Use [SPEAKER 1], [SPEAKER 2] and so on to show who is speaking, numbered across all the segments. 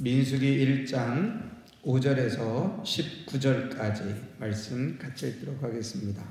[SPEAKER 1] 민수기 1장 5절에서 19절까지 말씀 같이 읽도록 하겠습니다.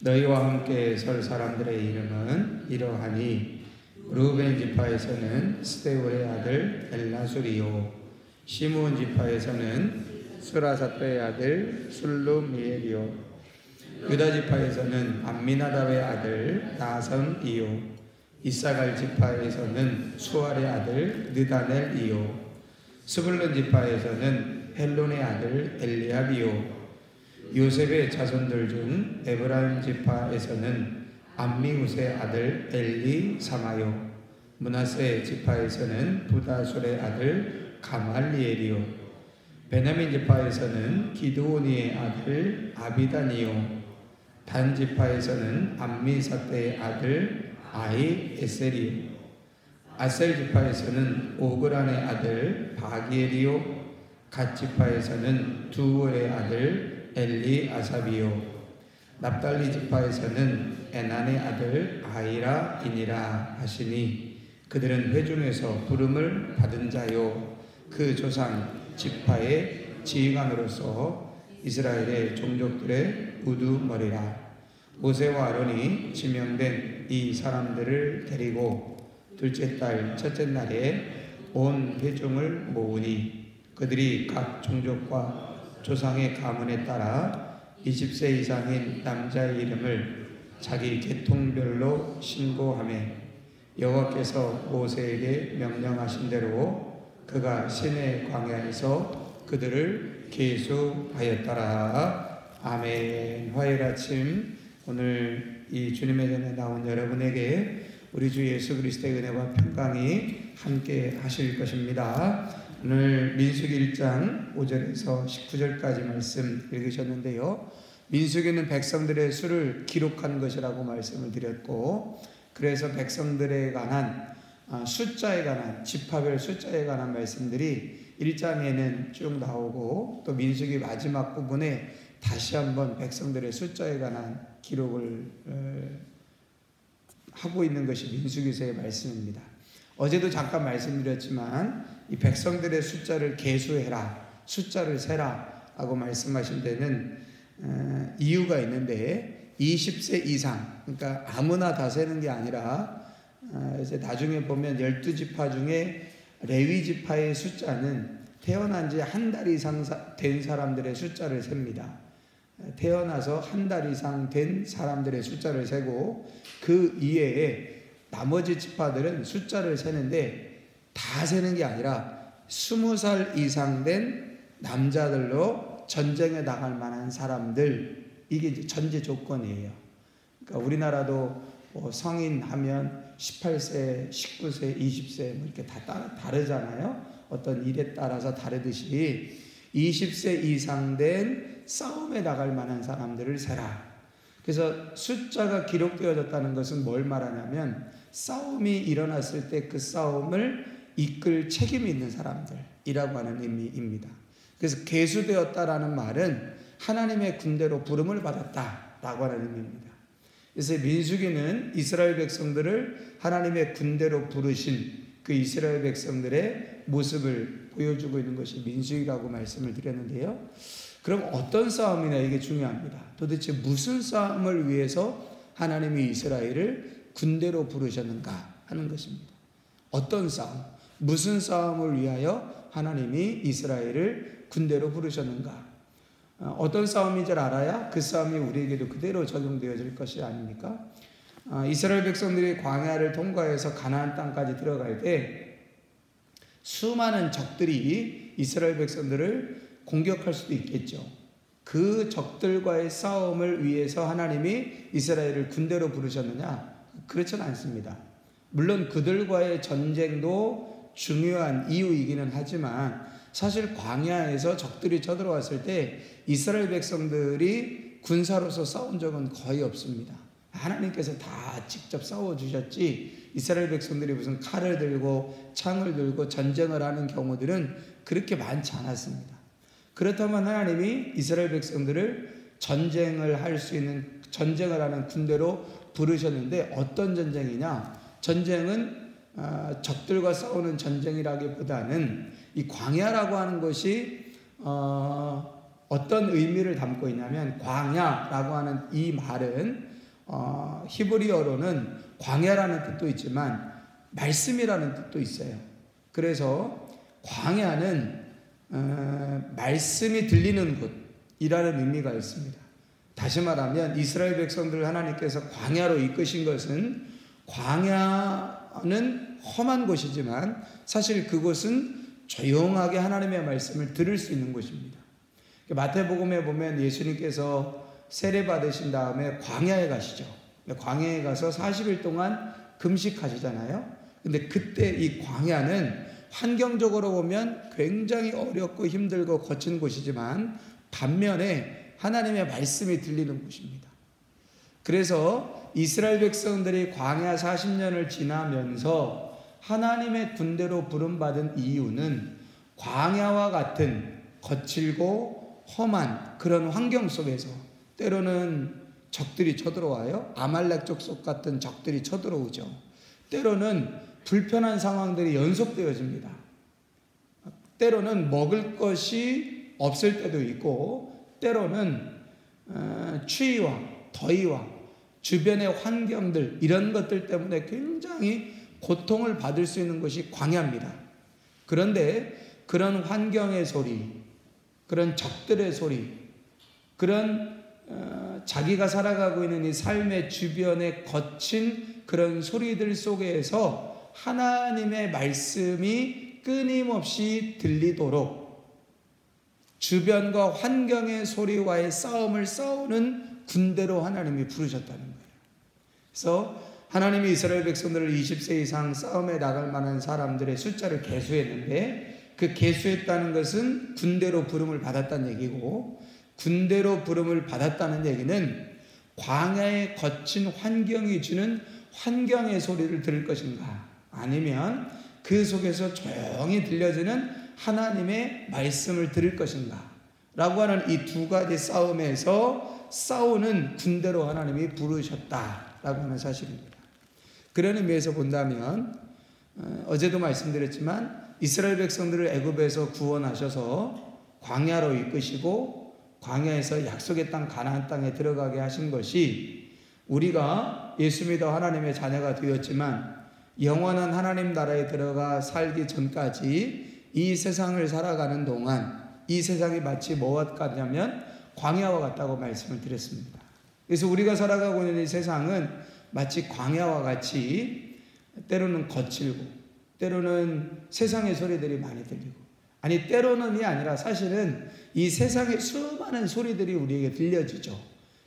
[SPEAKER 1] 너희와 함께 설 사람들의 이름은 이러하니 루벤 지파에서는 스데울의 아들 엘나술이요, 시므온 지파에서는 스라사떼의 아들 술루미엘이요, 유다 지파에서는 암미나답의 아들 나선이요, 이사갈 지파에서는 수알의 아들 느다넬이요, 스불론 지파에서는 헬론의 아들 엘리압이요, 요셉의 자손들 중 에브라임 지파에서는 암미우스의 아들 엘리사마요, 므낫세 지파에서는 부다술의 아들 가말리엘이요, 베냐민 지파에서는 기드오니의 아들 아비단이요, 단 지파에서는 암미사떼의 아들 아히에셀이요, 아셀 지파에서는 오그란의 아들 바기엘이요, 갓 지파에서는 두울의 아들 엘리아삽이요, 납달리 지파에서는 에난의 아들 아히라이니라 하시니 그들은 회중에서 부름을 받은 자요, 그 조상 지파의 지휘관으로서 이스라엘의 종족들의 우두머리라. 모세와 아론이 지명된 이 사람들을 데리고 둘째 달 첫째 날에 온 회중을 모으니 그들이 각 종족과 조상의 가문에 따라 20세 이상인 남자의 이름을 자기 계통별로 신고하며 여호와께서 모세에게 명령하신 대로 그가 시내 광야에서 그들을 계수하였더라. 아멘. 화요일 아침 오늘 이 주님의 전에 나온 여러분에게 우리 주 예수 그리스도의 은혜와 평강이 함께 하실 것입니다. 오늘 민수기 1장 5절에서 19절까지 말씀 읽으셨는데요. 민수기는 백성들의 수를 기록한 것이라고 말씀을 드렸고, 그래서 백성들에 관한 숫자에 관한, 지파별 숫자에 관한 말씀들이 1장에는 쭉 나오고, 또 민수기 마지막 부분에 다시 한번 백성들의 숫자에 관한 기록을 하고 있는 것이 민수기서의 말씀입니다. 어제도 잠깐 말씀드렸지만 이 백성들의 숫자를 계수해라, 숫자를 세라 라고 말씀하신 데는 이유가 있는데, 20세 이상, 그러니까 아무나 다 세는 게 아니라 이제 나중에 보면 12지파 중에 레위 지파의 숫자는 태어난 지 한 달 이상 된 사람들의 숫자를 셉니다. 태어나서 한 달 이상 된 사람들의 숫자를 세고, 그 이외에 나머지 지파들은 숫자를 세는데 다 세는 게 아니라 20살 이상 된 남자들로 전쟁에 나갈 만한 사람들, 이게 이제 전제 조건이에요. 그러니까 우리나라도 성인 하면 18세, 19세, 20세 뭐 이렇게 다 다르잖아요. 어떤 일에 따라서 다르듯이 20세 이상 된 싸움에 나갈 만한 사람들을 세라. 그래서 숫자가 기록되어졌다는 것은 뭘 말하냐면, 싸움이 일어났을 때 그 싸움을 이끌 책임이 있는 사람들이라고 하는 의미입니다. 그래서 계수되었다라는 말은 하나님의 군대로 부름을 받았다라고 하는 의미입니다. 그래서 민수기는 이스라엘 백성들을 하나님의 군대로 부르신 그 이스라엘 백성들의 모습을 보여주고 있는 것이 민수기라고 말씀을 드렸는데요. 그럼 어떤 싸움이냐, 이게 중요합니다. 도대체 무슨 싸움을 위해서 하나님이 이스라엘을 군대로 부르셨는가 하는 것입니다. 어떤 싸움, 무슨 싸움을 위하여 하나님이 이스라엘을 군대로 부르셨는가. 어떤 싸움인 줄 알아야 그 싸움이 우리에게도 그대로 적용되어질 것이 아닙니까? 이스라엘 백성들이 광야를 통과해서 가나안 땅까지 들어갈 때 수많은 적들이 이스라엘 백성들을 공격할 수도 있겠죠. 그 적들과의 싸움을 위해서 하나님이 이스라엘을 군대로 부르셨느냐? 그렇지는 않습니다. 물론 그들과의 전쟁도 중요한 이유이기는 하지만, 사실 광야에서 적들이 쳐들어왔을 때 이스라엘 백성들이 군사로서 싸운 적은 거의 없습니다. 하나님께서 다 직접 싸워주셨지, 이스라엘 백성들이 무슨 칼을 들고 창을 들고 전쟁을 하는 경우들은 그렇게 많지 않았습니다. 그렇다면 하나님이 이스라엘 백성들을 전쟁을 할 수 있는, 전쟁을 하는 군대로 부르셨는데, 어떤 전쟁이냐? 전쟁은 적들과 싸우는 전쟁이라기보다는 이 광야라고 하는 것이 어떤 의미를 담고 있냐면, 광야라고 하는 이 말은 히브리어로는 광야라는 뜻도 있지만 말씀이라는 뜻도 있어요. 그래서 광야는 말씀이 들리는 곳이라는 의미가 있습니다. 다시 말하면 이스라엘 백성들을 하나님께서 광야로 이끄신 것은, 광야는 험한 곳이지만 사실 그곳은 조용하게 하나님의 말씀을 들을 수 있는 곳입니다. 마태복음에 보면 예수님께서 세례 받으신 다음에 광야에 가시죠. 광야에 가서 40일 동안 금식하시잖아요. 근데 그때 이 광야는 환경적으로 보면 굉장히 어렵고 힘들고 거친 곳이지만 반면에 하나님의 말씀이 들리는 곳입니다. 그래서 이스라엘 백성들이 광야 40년을 지나면서 하나님의 군대로 부름받은 이유는 광야와 같은 거칠고 험한 그런 환경 속에서 때로는 적들이 쳐들어와요. 아말렉 족속 같은 적들이 쳐들어오죠. 때로는 불편한 상황들이 연속되어집니다. 때로는 먹을 것이 없을 때도 있고, 때로는 추위와 더위와 주변의 환경들, 이런 것들 때문에 굉장히 고통을 받을 수 있는 것이 광야입니다. 그런데 그런 환경의 소리, 그런 적들의 소리, 그런 자기가 살아가고 있는 이 삶의 주변에 거친 그런 소리들 속에서 하나님의 말씀이 끊임없이 들리도록 주변과 환경의 소리와의 싸움을 싸우는 군대로 하나님이 부르셨다는 거예요. 그래서 하나님이 이스라엘 백성들을 20세 이상 싸움에 나갈 만한 사람들의 숫자를 계수했는데, 그 계수했다는 것은 군대로 부름을 받았다는 얘기고, 군대로 부름을 받았다는 얘기는 광야의 거친 환경이 주는 환경의 소리를 들을 것인가, 아니면 그 속에서 조용히 들려지는 하나님의 말씀을 들을 것인가 라고 하는 이 두 가지 싸움에서 싸우는 군대로 하나님이 부르셨다라고 하는 사실입니다. 그런 의미에서 본다면 어제도 말씀드렸지만 이스라엘 백성들을 애굽에서 구원하셔서 광야로 이끄시고 광야에서 약속의 땅 가나안 땅에 들어가게 하신 것이, 우리가 예수 믿어 하나님의 자녀가 되었지만 영원한 하나님 나라에 들어가 살기 전까지 이 세상을 살아가는 동안 이 세상이 마치 뭐와 같냐면 광야와 같다고 말씀을 드렸습니다. 그래서 우리가 살아가고 있는 이 세상은 마치 광야와 같이 때로는 거칠고 때로는 세상의 소리들이 많이 들리고, 아니 때로는이 아니라 사실은 이 세상의 수많은 소리들이 우리에게 들려지죠.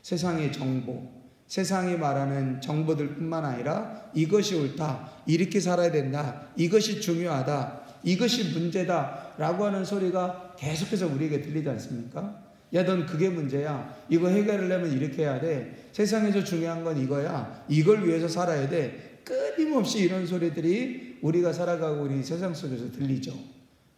[SPEAKER 1] 세상의 정보, 세상이 말하는 정보들 뿐만 아니라 이것이 옳다, 이렇게 살아야 된다, 이것이 중요하다, 이것이 문제다 라고 하는 소리가 계속해서 우리에게 들리지 않습니까? 야, 넌 그게 문제야, 이거 해결하려면 이렇게 해야 돼, 세상에서 중요한 건 이거야, 이걸 위해서 살아야 돼, 끊임없이 이런 소리들이 우리가 살아가고 있는 세상 속에서 들리죠.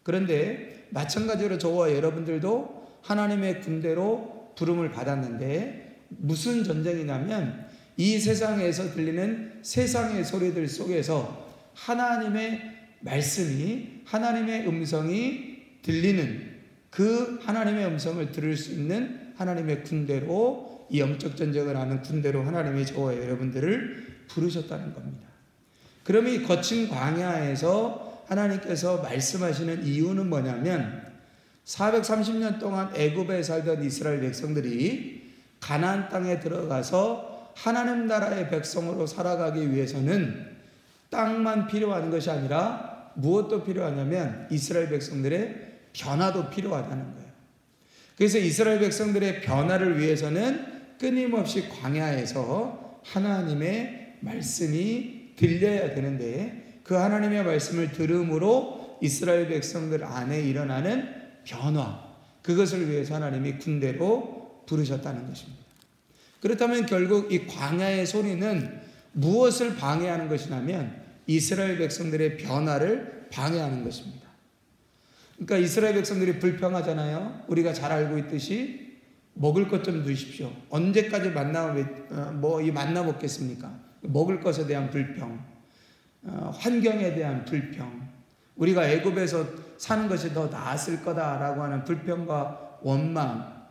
[SPEAKER 1] 그런데 마찬가지로 저와 여러분들도 하나님의 군대로 부름을 받았는데, 무슨 전쟁이냐면 이 세상에서 들리는 세상의 소리들 속에서 하나님의 말씀이, 하나님의 음성이 들리는 그 하나님의 음성을 들을 수 있는 하나님의 군대로, 이 영적 전쟁을 하는 군대로 하나님이 저와 여러분들을 부르셨다는 겁니다. 그러면 이 거친 광야에서 하나님께서 말씀하시는 이유는 뭐냐면, 430년 동안 애굽에 살던 이스라엘 백성들이 가나안 땅에 들어가서 하나님 나라의 백성으로 살아가기 위해서는 땅만 필요한 것이 아니라 무엇도 필요하냐면 이스라엘 백성들의 변화도 필요하다는 거예요. 그래서 이스라엘 백성들의 변화를 위해서는 끊임없이 광야에서 하나님의 말씀이 들려야 되는데, 그 하나님의 말씀을 들음으로 이스라엘 백성들 안에 일어나는 변화, 그것을 위해서 하나님이 군대로 부르셨다는 것입니다. 그렇다면 결국 이 광야의 소리는 무엇을 방해하는 것이냐면 이스라엘 백성들의 변화를 방해하는 것입니다. 그러니까 이스라엘 백성들이 불평하잖아요. 우리가 잘 알고 있듯이 먹을 것 좀 주십시오. 언제까지 만나 먹겠습니까? 먹을 것에 대한 불평. 환경에 대한 불평, 우리가 애굽에서 사는 것이 더 나았을 거다라고 하는 불평과 원망,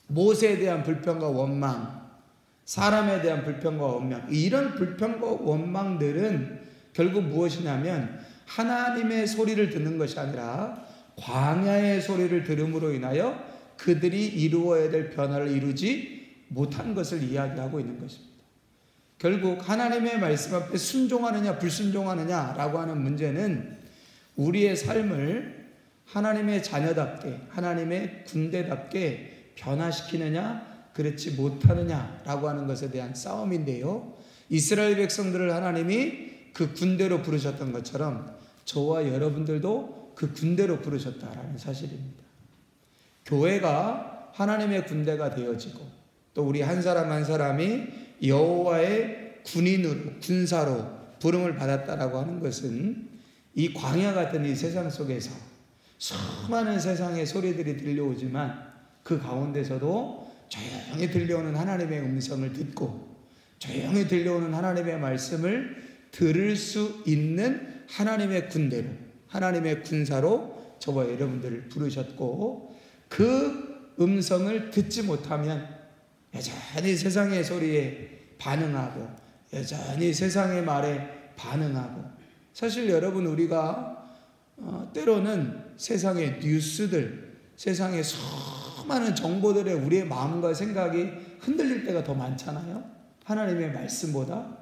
[SPEAKER 1] 모세에 대한 불평과 원망, 사람에 대한 불평과 원망, 이런 불평과 원망들은 결국 무엇이냐면 하나님의 소리를 듣는 것이 아니라 광야의 소리를 들음으로 인하여 그들이 이루어야 될 변화를 이루지 못한 것을 이야기하고 있는 것입니다. 결국 하나님의 말씀 앞에 순종하느냐 불순종하느냐라고 하는 문제는 우리의 삶을 하나님의 자녀답게, 하나님의 군대답게 변화시키느냐 그렇지 못하느냐라고 하는 것에 대한 싸움인데요, 이스라엘 백성들을 하나님이 그 군대로 부르셨던 것처럼 저와 여러분들도 그 군대로 부르셨다라는 사실입니다. 교회가 하나님의 군대가 되어지고 또 우리 한 사람 한 사람이 여호와의 군인으로, 군사로 부름을 받았다라고 하는 것은 이 광야 같은 이 세상 속에서 수많은 세상의 소리들이 들려오지만 그 가운데서도 조용히 들려오는 하나님의 음성을 듣고 조용히 들려오는 하나님의 말씀을 들을 수 있는 하나님의 군대로, 하나님의 군사로 저와 여러분들을 부르셨고, 그 음성을 듣지 못하면 여전히 세상의 소리에 반응하고 여전히 세상의 말에 반응하고, 사실 여러분 우리가 때로는 세상의 뉴스들, 세상의 수많은 정보들에 우리의 마음과 생각이 흔들릴 때가 더 많잖아요. 하나님의 말씀보다,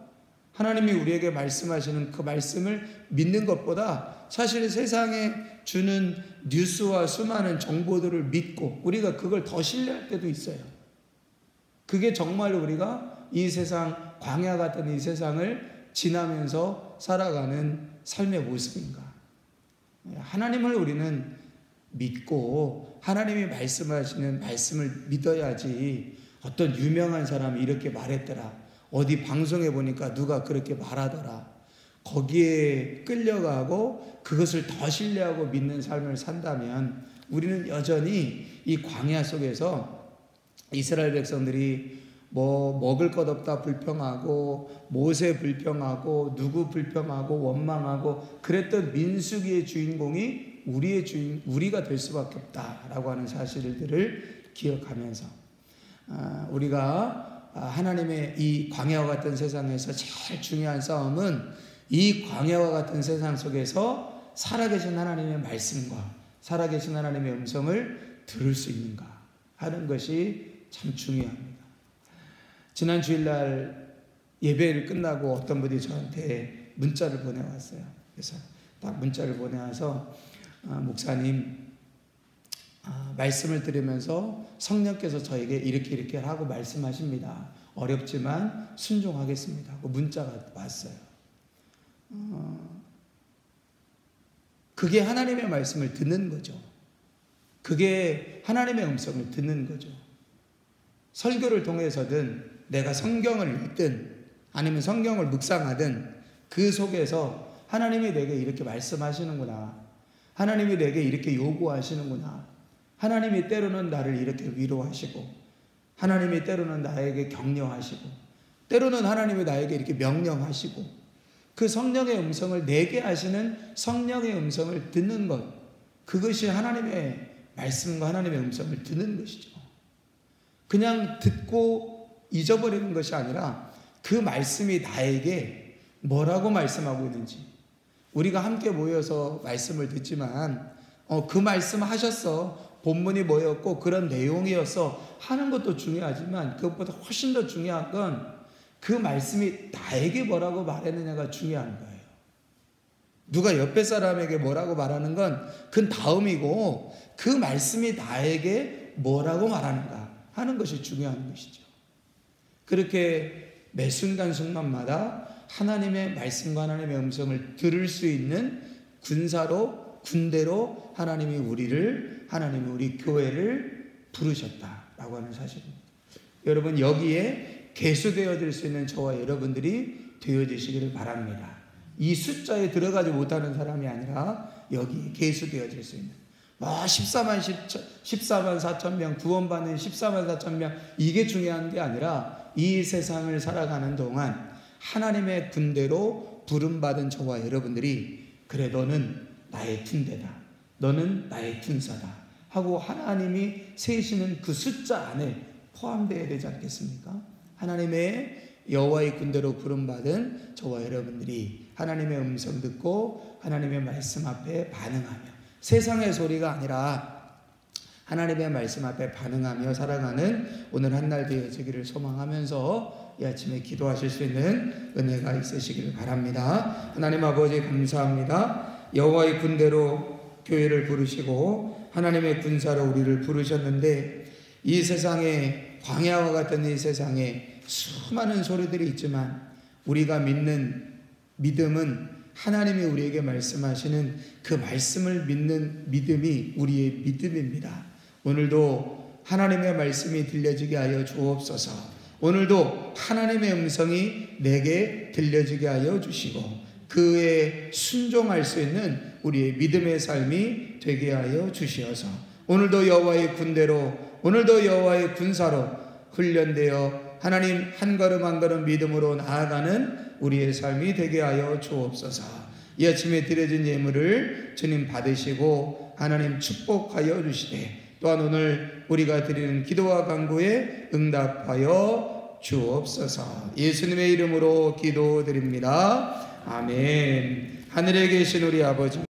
[SPEAKER 1] 하나님이 우리에게 말씀하시는 그 말씀을 믿는 것보다 사실 세상에 주는 뉴스와 수많은 정보들을 믿고 우리가 그걸 더 신뢰할 때도 있어요. 그게 정말 우리가 이 세상, 광야 같은 이 세상을 지나면서 살아가는 삶의 모습인가? 하나님을 우리는 믿고 하나님이 말씀하시는 말씀을 믿어야지, 어떤 유명한 사람이 이렇게 말했더라, 어디 방송에 보니까 누가 그렇게 말하더라, 거기에 끌려가고 그것을 더 신뢰하고 믿는 삶을 산다면 우리는 여전히 이 광야 속에서 이스라엘 백성들이 뭐 먹을 것 없다 불평하고 모세 불평하고 누구 불평하고 원망하고 그랬던 민수기의 주인공이 우리가 될 수밖에 없다라고 하는 사실들을 기억하면서 우리가 하나님의 이 광야와 같은 세상에서 제일 중요한 싸움은 이 광야와 같은 세상 속에서 살아계신 하나님의 말씀과 살아계신 하나님의 음성을 들을 수 있는가 하는 것이 참 중요합니다. 지난 주일날 예배를 끝나고 어떤 분이 저한테 문자를 보내왔어요. 그래서 딱 문자를 보내와서 목사님, 말씀을 들으면서 성령께서 저에게 이렇게 하고 말씀하십니다. 어렵지만 순종하겠습니다 하고 문자가 왔어요. 그게 하나님의 말씀을 듣는 거죠. 그게 하나님의 음성을 듣는 거죠. 설교를 통해서든 내가 성경을 읽든 아니면 성경을 묵상하든 그 속에서 하나님이 내게 이렇게 말씀하시는구나, 하나님이 내게 이렇게 요구하시는구나, 하나님이 때로는 나를 이렇게 위로하시고 하나님이 때로는 나에게 격려하시고 때로는 하나님이 나에게 이렇게 명령하시고 그 성령의 음성을 내게 하시는 성령의 음성을 듣는 것, 그것이 하나님의 말씀과 하나님의 음성을 듣는 것이죠. 그냥 듣고 잊어버리는 것이 아니라 그 말씀이 나에게 뭐라고 말씀하고 있는지, 우리가 함께 모여서 말씀을 듣지만 그 말씀 하셨어, 본문이 뭐였고 그런 내용이었어 하는 것도 중요하지만 그것보다 훨씬 더 중요한 건 그 말씀이 나에게 뭐라고 말했느냐가 중요한 거예요. 누가 옆에 사람에게 뭐라고 말하는 건 그건 다음이고 그 말씀이 나에게 뭐라고 말하는가 하는 것이 중요한 것이죠. 그렇게 매 순간순간마다 하나님의 말씀과 하나님의 음성을 들을 수 있는 군사로, 군대로 하나님이 우리 교회를 부르셨다라고 하는 사실입니다. 여러분, 여기에 개수되어질 수 있는 저와 여러분들이 되어지시기를 바랍니다. 이 숫자에 들어가지 못하는 사람이 아니라 여기에 개수되어질 수 있는 14만 4천 명, 구원받는 14만 4천 명, 이게 중요한 게 아니라 이 세상을 살아가는 동안 하나님의 군대로 부름받은 저와 여러분들이 그래 너는 나의 군대다, 너는 나의 군사다 하고 하나님이 세시는 그 숫자 안에 포함되어야 되지 않겠습니까? 하나님의 여호와의 군대로 부름받은 저와 여러분들이 하나님의 음성 듣고 하나님의 말씀 앞에 반응하며, 세상의 소리가 아니라 하나님의 말씀 앞에 반응하며 살아가는 오늘 한 날 되어지기를 소망하면서 이 아침에 기도하실 수 있는 은혜가 있으시기를 바랍니다. 하나님 아버지 감사합니다. 여호와의 군대로 교회를 부르시고 하나님의 군사로 우리를 부르셨는데, 이 세상에, 광야와 같은 이 세상에 수많은 소리들이 있지만 우리가 믿는 믿음은 하나님이 우리에게 말씀하시는 그 말씀을 믿는 믿음이 우리의 믿음입니다. 오늘도 하나님의 말씀이 들려지게 하여 주옵소서. 오늘도 하나님의 음성이 내게 들려지게 하여 주시고 그에 순종할 수 있는 우리의 믿음의 삶이 되게 하여 주시어서 오늘도 여호와의 군대로, 오늘도 여호와의 군사로 훈련되어 하나님 한 걸음 한 걸음 믿음으로 나아가는 우리의 삶이 되게 하여 주옵소서. 이 아침에 드려진 예물을 주님 받으시고 하나님 축복하여 주시되, 또한 오늘 우리가 드리는 기도와 간구에 응답하여 주옵소서. 예수님의 이름으로 기도드립니다. 아멘. 하늘에 계신 우리 아버지,